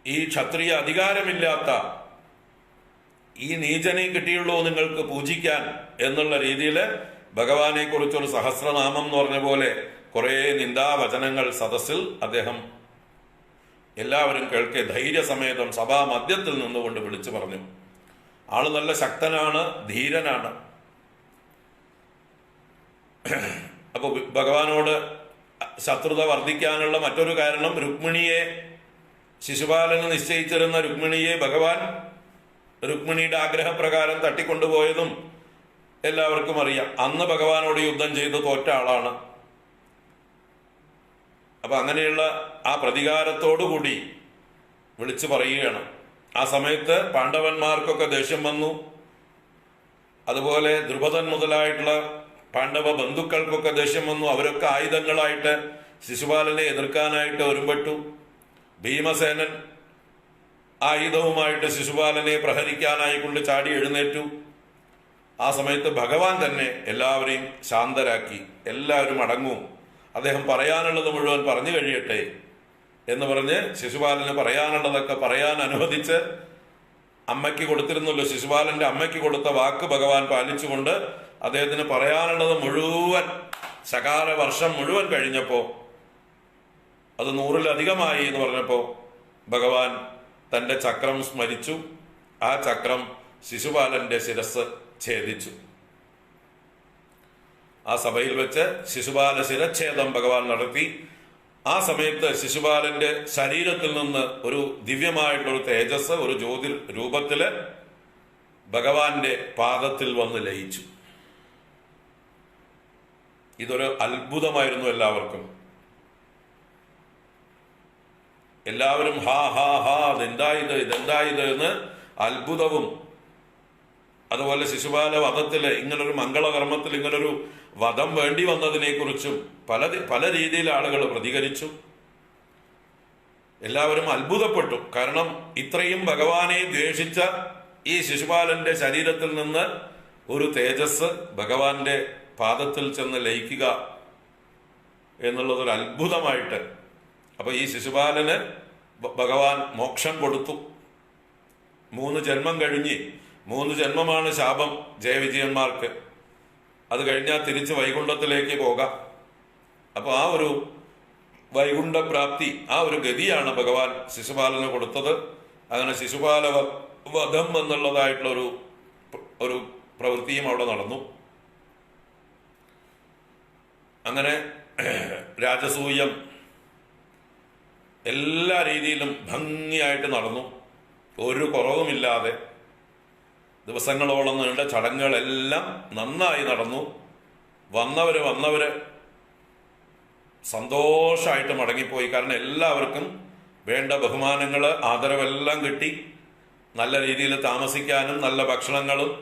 ഈ ക്ഷത്രിയ അധികാരമില്ലാത്ത ഈ നീചനെ കിട്ടിയുള്ളൂ നിങ്ങൾക്ക് പൂജിക്കാൻ എന്നുള്ള രീതിയിൽ ഭഗവാനെ കുറിച്ചൊരു സഹസ്രനാമം എന്ന് പറഞ്ഞ പോലെ കുറെ നിന്ദാവചനങ്ങൾ സദസ്സിൽ അദ്ദേഹം എല്ലാവരും കേൾക്കെ ധൈര്യസമേതം സഭാ മധ്യത്തിൽ നിന്നുകൊണ്ട് വിളിച്ചു പറഞ്ഞു. ആള് നല്ല ശക്തനാണ്, ധീരനാണ്. അപ്പൊ ഭഗവാനോട് ശത്രുത വർദ്ധിക്കാനുള്ള മറ്റൊരു കാരണം, രുക്മിണിയെ ശിശുപാലന് നിശ്ചയിച്ചിരുന്ന രുക്മിണിയെ ഭഗവാൻ രുക്മിണിയുടെ ആഗ്രഹപ്രകാരം തട്ടിക്കൊണ്ടുപോയതും എല്ലാവർക്കും അറിയാം. അന്ന് ഭഗവാനോട് യുദ്ധം ചെയ്ത് തോറ്റ ആളാണ്. അപ്പൊ അങ്ങനെയുള്ള ആ പ്രതികാരത്തോടുകൂടി വിളിച്ചു പറയുകയാണ്. ആ സമയത്ത് പാണ്ഡവന്മാർക്കൊക്കെ ദേഷ്യം വന്നു. അതുപോലെ ദ്രുപദൻ മുതലായിട്ടുള്ള പാണ്ഡവ ബന്ധുക്കൾക്കൊക്കെ ദേഷ്യം വന്നു. അവരൊക്കെ ആയുധങ്ങളായിട്ട് ശിശുപാലനെ എതിർക്കാനായിട്ട് ഒരുമ്പെട്ടു. ഭീമസേനൻ ആയുധവുമായിട്ട് ശിശുപാലനെ പ്രഹരിക്കാനായി കൊണ്ട് ചാടി എഴുന്നേറ്റു. ആ സമയത്ത് ഭഗവാൻ തന്നെ എല്ലാവരെയും ശാന്തരാക്കി. എല്ലാവരും അടങ്ങും, അദ്ദേഹം പറയാനുള്ളത് മുഴുവൻ പറഞ്ഞു കഴിയട്ടെ എന്ന് പറഞ്ഞ് ശിശുപാലന് പറയാനുള്ളതൊക്കെ പറയാൻ അനുവദിച്ച്, അമ്മയ്ക്ക് കൊടുത്തിരുന്നല്ലോ, ശിശുപാലന്റെ അമ്മയ്ക്ക് കൊടുത്ത വാക്ക് ഭഗവാൻ പാലിച്ചുകൊണ്ട് അദ്ദേഹത്തിന് പറയാനുള്ളത് മുഴുവൻ ശകാല വർഷം മുഴുവൻ കഴിഞ്ഞപ്പോൾ അത് 100-ലധികമായി എന്ന് പറഞ്ഞപ്പോൾ ഭഗവാൻ തൻ്റെ ചക്രം സ്മരിച്ചു. ആ ചക്രം ശിശുപാലന്റെ ശിരസ് ഛേദിച്ചു. ആ സഭയിൽ വെച്ച് ശിശുപാല ശിരച്ഛേദം ഭഗവാൻ നടത്തി. ആ സമയത്ത് ശിശുപാലന്റെ ശരീരത്തിൽ നിന്ന് ഒരു ദിവ്യമായിട്ടുള്ളൊരു തേജസ് ഒരു ജ്യോതി രൂപത്തില് ഭഗവാന്റെ പാദത്തിൽ വന്ന് ലയിച്ചു. ഇതൊരു അത്ഭുതമായിരുന്നു എല്ലാവർക്കും. എല്ലാവരും ഹാ ഹാ ഹാ ഇതെന്തായത് എന്ന് അത്ഭുതവും, അതുപോലെ ശിശുപാല വധത്തില് ഇങ്ങനൊരു മംഗളകർമ്മത്തിൽ ഇങ്ങനൊരു വധം വേണ്ടി വന്നതിനെ കുറിച്ചും പല രീതിയിൽ ആളുകൾ പ്രതികരിച്ചു. എല്ലാവരും അത്ഭുതപ്പെട്ടു. കാരണം ഇത്രയും ഭഗവാനെ ദ്വേഷിച്ച ഈ ശിശുപാലന്റെ ശരീരത്തിൽ നിന്ന് ഒരു തേജസ് ഭഗവാന്റെ പാദത്തിൽ ചെന്ന് ലയിക്കുക എന്നുള്ളതൊരു അത്ഭുതമായിട്ട്. അപ്പൊ ഈ ശിശുപാലന് ഭഗവാൻ മോക്ഷം കൊടുത്തു. 3 ജന്മം കഴിഞ്ഞ്, 3 ജന്മമാണ് ശാപം ജയവിജയന്മാർക്ക്. അത് കഴിഞ്ഞാൽ തിരിച്ച് വൈകുണ്ഠത്തിലേക്ക് പോകാം. അപ്പൊ ആ ഒരു വൈകുണ്ഠപ്രാപ്തി, ആ ഒരു ഗതിയാണ് ഭഗവാൻ ശിശുപാലന് കൊടുത്തത്. അങ്ങനെ ശിശുപാല വധം എന്നുള്ളതായിട്ടുള്ള ഒരു പ്രവൃത്തിയും അവിടെ നടന്നു. അങ്ങനെ രാജസൂയം എല്ലാ രീതിയിലും ഭംഗിയായിട്ട് നടന്നു. ഒരു കുറവുമില്ലാതെ ദിവസങ്ങളോളം നീണ്ട ചടങ്ങുകളെല്ലാം നന്നായി നടന്നു. വന്നവര് സന്തോഷമായിട്ട് മടങ്ങിപ്പോയി. കാരണം എല്ലാവർക്കും വേണ്ട ബഹുമാനങ്ങള് ആദരവെല്ലാം കിട്ടി. നല്ല രീതിയിൽ താമസിക്കാനും നല്ല ഭക്ഷണങ്ങളും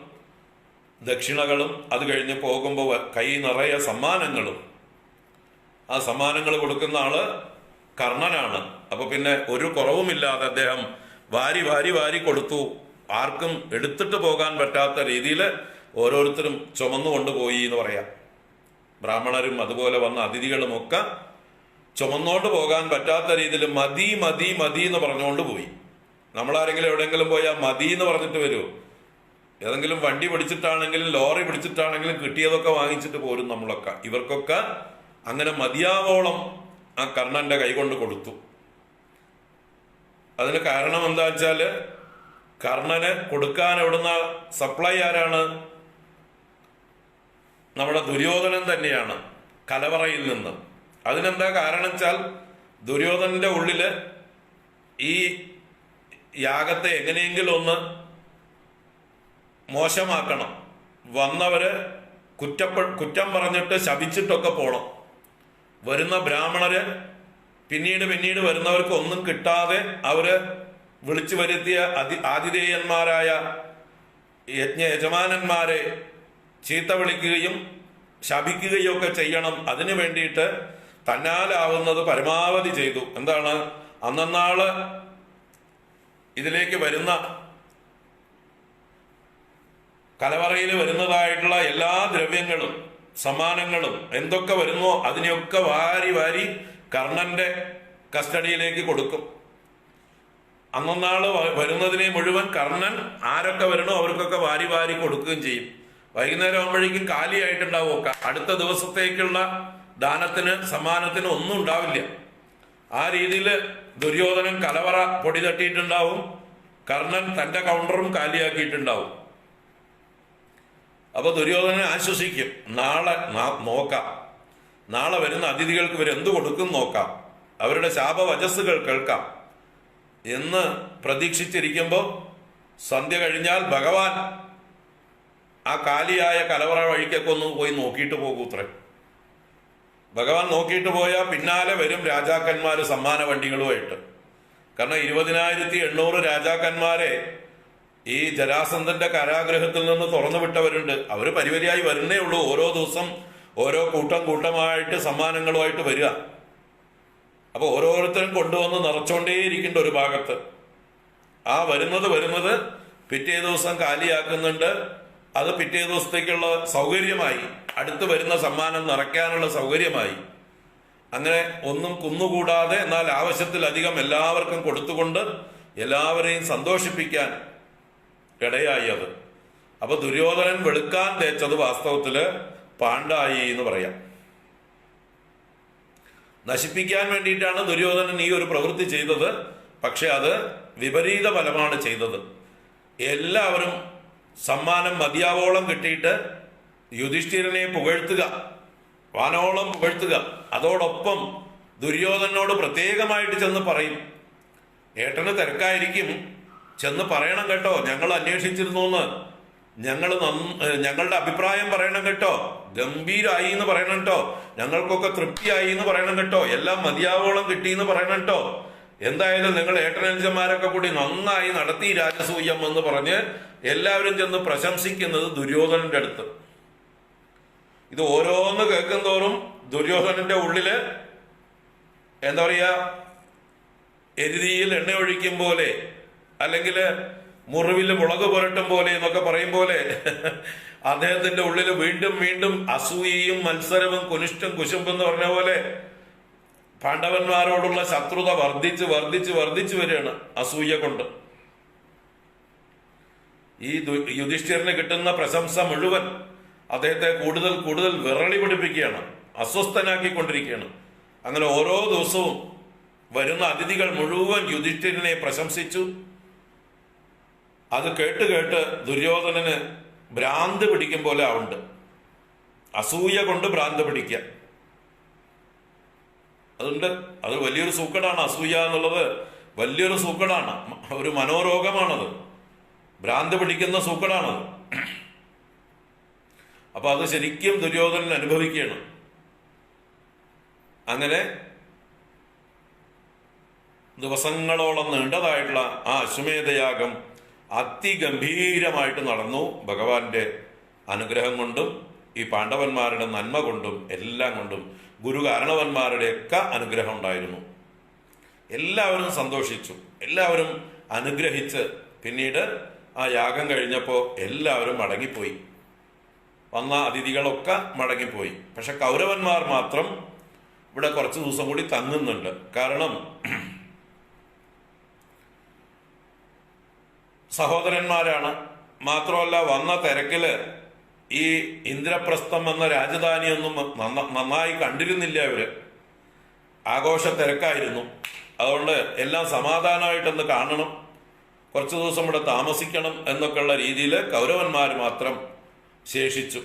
ദക്ഷിണകളും, അത് കഴിഞ്ഞ് പോകുമ്പോൾ കൈ നിറയെ സമ്മാനങ്ങളും. ആ സമ്മാനങ്ങൾ കൊടുക്കുന്ന ആള് കർണനാണ്. അപ്പൊ പിന്നെ ഒരു കുറവുമില്ലാതെ അദ്ദേഹം വാരി വാരി വാരി കൊടുത്തു. ആർക്കും എടുത്തിട്ട് പോകാൻ പറ്റാത്ത രീതിയിൽ ഓരോരുത്തരും ചുമന്നു കൊണ്ടുപോയി എന്ന് പറയാം. ബ്രാഹ്മണരും അതുപോലെ വന്ന അതിഥികളും ഒക്കെ ചുമന്നോണ്ട് പോകാൻ പറ്റാത്ത രീതിയിൽ മതി മതി മതി എന്ന് പറഞ്ഞുകൊണ്ട് പോയി. നമ്മളാരെങ്കിലും എവിടെയെങ്കിലും പോയാൽ മതി എന്ന് പറഞ്ഞിട്ട് വരുമോ? ഏതെങ്കിലും വണ്ടി പിടിച്ചിട്ടാണെങ്കിലും ലോറി പിടിച്ചിട്ടാണെങ്കിലും കിട്ടിയതൊക്കെ വാങ്ങിച്ചിട്ട് പോരും നമ്മളൊക്കെ. ഇവർക്കൊക്കെ അങ്ങനെ മതിയാവോളം ആ കർണന്റെ കൈകൊണ്ട് കൊടുത്തു. അതിന് കാരണം എന്താ വെച്ചാല്, കർണന് കൊടുക്കാൻ എവിടുന്ന സപ്ലൈ ആരാണ്? നമ്മുടെ ദുര്യോധനൻ തന്നെയാണ്, കലവറയിൽ നിന്ന്. അതിനെന്താ കാരണം വെച്ചാൽ, ദുര്യോധനന്റെ ഉള്ളില് ഈ യാഗത്തെ എങ്ങനെയെങ്കിലും ഒന്ന് മോശമാക്കണം, വന്നവര് കുറ്റം പറഞ്ഞിട്ട് ശപിച്ചിട്ടൊക്കെ പോണം. വരുന്ന ബ്രാഹ്മണര് പിന്നീട് വരുന്നവർക്ക് ഒന്നും കിട്ടാതെ അവര് വിളിച്ചു വരുത്തിയ ആതിഥേയന്മാരായ യജമാനന്മാരെ ചീത്ത വിളിക്കുകയും ശപിക്കുകയും ഒക്കെ ചെയ്യണം. അതിനു വേണ്ടിയിട്ട് തന്നാലാവുന്നത് പരമാവധി ചെയ്തു. എന്താണ്, അന്നാള് ഇതിലേക്ക് വരുന്ന കലവറയിൽ വരുന്നതായിട്ടുള്ള എല്ലാ ദ്രവ്യങ്ങളും സമ്മാനങ്ങളും എന്തൊക്കെ വരുന്നോ അതിനെയൊക്കെ വാരി വാരി കർണന്റെ കസ്റ്റഡിയിലേക്ക് കൊടുക്കും. അന്നാള് വരുന്നതിനെ മുഴുവൻ കർണൻ ആരൊക്കെ വരണോ അവർക്കൊക്കെ വാരി വാരി കൊടുക്കുകയും ചെയ്യും. വൈകുന്നേരം ആകുമ്പോഴേക്കും കാലിയായിട്ടുണ്ടാവും. അടുത്ത ദിവസത്തേക്കുള്ള ദാനത്തിന് സമ്മാനത്തിന് ഒന്നും ഉണ്ടാവില്ല. ആ രീതിയിൽ ദുര്യോധനൻ കലവറ പൊടി തട്ടിയിട്ടുണ്ടാവും, കർണൻ തന്റെ കൗണ്ടറും കാലിയാക്കിയിട്ടുണ്ടാവും. അപ്പൊ ദുര്യോധനനെ ആശ്വസിക്കും, നാളെ നോക്കാം, നാളെ വരുന്ന അതിഥികൾക്ക് ഇവരെന്തു കൊടുക്കും നോക്കാം, അവരുടെ ശാപവചസ്സുകൾ കേൾക്കാം. എന്ന് പ്രതീക്ഷിച്ചിരിക്കുമ്പോൾ സന്ധ്യ കഴിഞ്ഞാൽ ഭഗവാൻ ആ കാലിയായ കലവറ വഴിക്കൊക്കെ ഒന്ന് പോയി നോക്കിയിട്ട് പോകൂത്രേ. ഭഗവാൻ നോക്കിയിട്ട് പോയാൽ പിന്നാലെ വരും രാജാക്കന്മാർ സമ്മാന വണ്ടികളുമായിട്ട്. കാരണം 20,800 രാജാക്കന്മാരെ ഈ ജരാസന്ധന്റെ കാരാഗ്രഹത്തിൽ നിന്ന് തുറന്നു വിട്ടവരുണ്ട്. അവർ പരിവരിയായി വരുന്നേ ഉള്ളൂ. ഓരോ ദിവസം ഓരോ കൂട്ടമായിട്ട് സമ്മാനങ്ങളുമായിട്ട് വരിക. അപ്പൊ ഓരോരുത്തരും കൊണ്ടുവന്ന് നിറച്ചോണ്ടേയിരിക്കേണ്ട ഒരു ഭാഗത്ത്. ആ വരുന്നത് പിറ്റേ ദിവസം കാലിയാക്കുന്നുണ്ട്. അത് പിറ്റേ ദിവസത്തേക്കുള്ള സൗകര്യമായി, അടുത്ത് വരുന്ന സമ്മാനം നിറയ്ക്കാനുള്ള സൗകര്യമായി. അങ്ങനെ ഒന്നും കുന്നുകൂടാതെ എന്നാൽ ആവശ്യത്തിലധികം എല്ലാവർക്കും കൊടുത്തുകൊണ്ട് എല്ലാവരെയും സന്തോഷിപ്പിക്കാൻ ഇടയായി അത്. അപ്പൊ ദുര്യോധനൻ വെളുക്കാൻ തേച്ചത് വാസ്തവത്തില് പാണ്ടായി എന്ന് പറയാം. നശിപ്പിക്കാൻ വേണ്ടിയിട്ടാണ് ദുര്യോധനൻ ഈ ഒരു പ്രവൃത്തി ചെയ്തത്. പക്ഷെ അത് വിപരീത ഫലമാണ് ചെയ്തത്. എല്ലാവരും സമ്മാനം മതിയാവോളം കിട്ടിയിട്ട് യുധിഷ്ഠിരനെ പുകഴ്ത്തുക, വാനോളം പുകഴ്ത്തുക. അതോടൊപ്പം ദുര്യോധനോട് പ്രത്യേകമായിട്ട് ചെന്ന് പറയും, ഏട്ടന് തിരക്കായിരിക്കും, ചെന്ന് പറയണം കേട്ടോ, ഞങ്ങൾ അന്വേഷിച്ചിരുന്നു എന്ന്, ഞങ്ങളുടെ അഭിപ്രായം പറയണം കേട്ടോ, ഗംഭീരായി എന്ന് പറയണം കേട്ടോ, ഞങ്ങൾക്കൊക്കെ തൃപ്തിയായി എന്ന് പറയണം കേട്ടോ, എല്ലാം മതിയാവോളം കിട്ടി എന്ന് പറയണം കേട്ടോ, എന്തായാലും നിങ്ങൾ ഏട്ടനനുജന്മാരൊക്കെ കൂടി നന്നായി നടത്തി രാജസൂയം എന്ന് പറഞ്ഞ് എല്ലാവരും ചെന്ന് പ്രശംസിക്കുന്നത് ദുര്യോധനന്റെ അടുത്ത്. ഇത് ഓരോന്ന് കേൾക്കും തോറും ദുര്യോധനന്റെ ഉള്ളില് എന്താ പറയാ, എരുതിയിൽ എണ്ണ ഒഴിക്കും പോലെ, അല്ലെങ്കിൽ മുറിവിൽ മുളക് പുരട്ടും പോലെ എന്നൊക്കെ പറയും പോലെ അദ്ദേഹത്തിന്റെ ഉള്ളിൽ വീണ്ടും വീണ്ടും അസൂയയും മത്സരവും കുനിഷ്ടും കുശുമ്പും എന്ന് പറഞ്ഞ പോലെ പാണ്ഡവന്മാരോടുള്ള ശത്രുത വർദ്ധിച്ച് വരികയാണ് അസൂയ കൊണ്ട്. ഈ യുധിഷ്ഠിരന് കിട്ടുന്ന പ്രശംസ മുഴുവൻ അദ്ദേഹത്തെ കൂടുതൽ വിറളി പിടിപ്പിക്കുകയാണ്, അസ്വസ്ഥനാക്കിക്കൊണ്ടിരിക്കുകയാണ്. അങ്ങനെ ഓരോ ദിവസവും വരുന്ന അതിഥികൾ മുഴുവൻ യുധിഷ്ഠിരനെ പ്രശംസിച്ചു. അത് കേട്ട് ദുര്യോധനന് ഭ്രാന്ത് പിടിക്കും പോലെ ആവുണ്ട്. അസൂയ കൊണ്ട് ഭ്രാന്ത് പിടിക്കുക, അതുണ്ട്. അത് വലിയൊരു സൂക്കടാണ്. അസൂയ എന്നുള്ളത് വലിയൊരു സൂക്കടാണ്, ഒരു മനോരോഗമാണത്, ഭ്രാന്ത് പിടിക്കുന്ന സൂക്കടാണത്. അപ്പൊ അത് ശരിക്കും ദുര്യോധനൻ അനുഭവിക്കുകയാണ്. അങ്ങനെ ദിവസങ്ങളോളം നീണ്ടതായിട്ടുള്ള ആ അശ്വമേധയാഗം അതിഗംഭീരമായിട്ട് നടന്നു. ഭഗവാന്റെ അനുഗ്രഹം കൊണ്ടും ഈ പാണ്ഡവന്മാരുടെ നന്മ കൊണ്ടും എല്ലാം കൊണ്ടും ഗുരുകാരണവന്മാരുടെയൊക്കെ അനുഗ്രഹം ഉണ്ടായിരുന്നു. എല്ലാവരും സന്തോഷിച്ചു, എല്ലാവരും അനുഗ്രഹിച്ച് പിന്നീട് ആ യാഗം കഴിഞ്ഞപ്പോൾ എല്ലാവരും മടങ്ങിപ്പോയി. വന്ന അതിഥികളൊക്കെ മടങ്ങിപ്പോയി. പക്ഷെ കൗരവന്മാർ മാത്രം ഇവിടെ കുറച്ച് ദിവസം കൂടി തങ്ങുന്നുണ്ട്. കാരണം സഹോദരന്മാരാണ്. മാത്രമല്ല വന്ന തിരക്കില് ഈ ഇന്ദ്രപ്രസ്ഥം എന്ന രാജധാനിയൊന്നും നന്നായി കണ്ടിരുന്നില്ല. അവര് ആഘോഷ തിരക്കായിരുന്നു. അതുകൊണ്ട് എല്ലാം സമാധാനമായിട്ടൊന്ന് കാണണം, കുറച്ചു ദിവസം ഇവിടെ താമസിക്കണം എന്നൊക്കെയുള്ള രീതിയിൽ കൗരവന്മാർ മാത്രം ശേഷിച്ചു.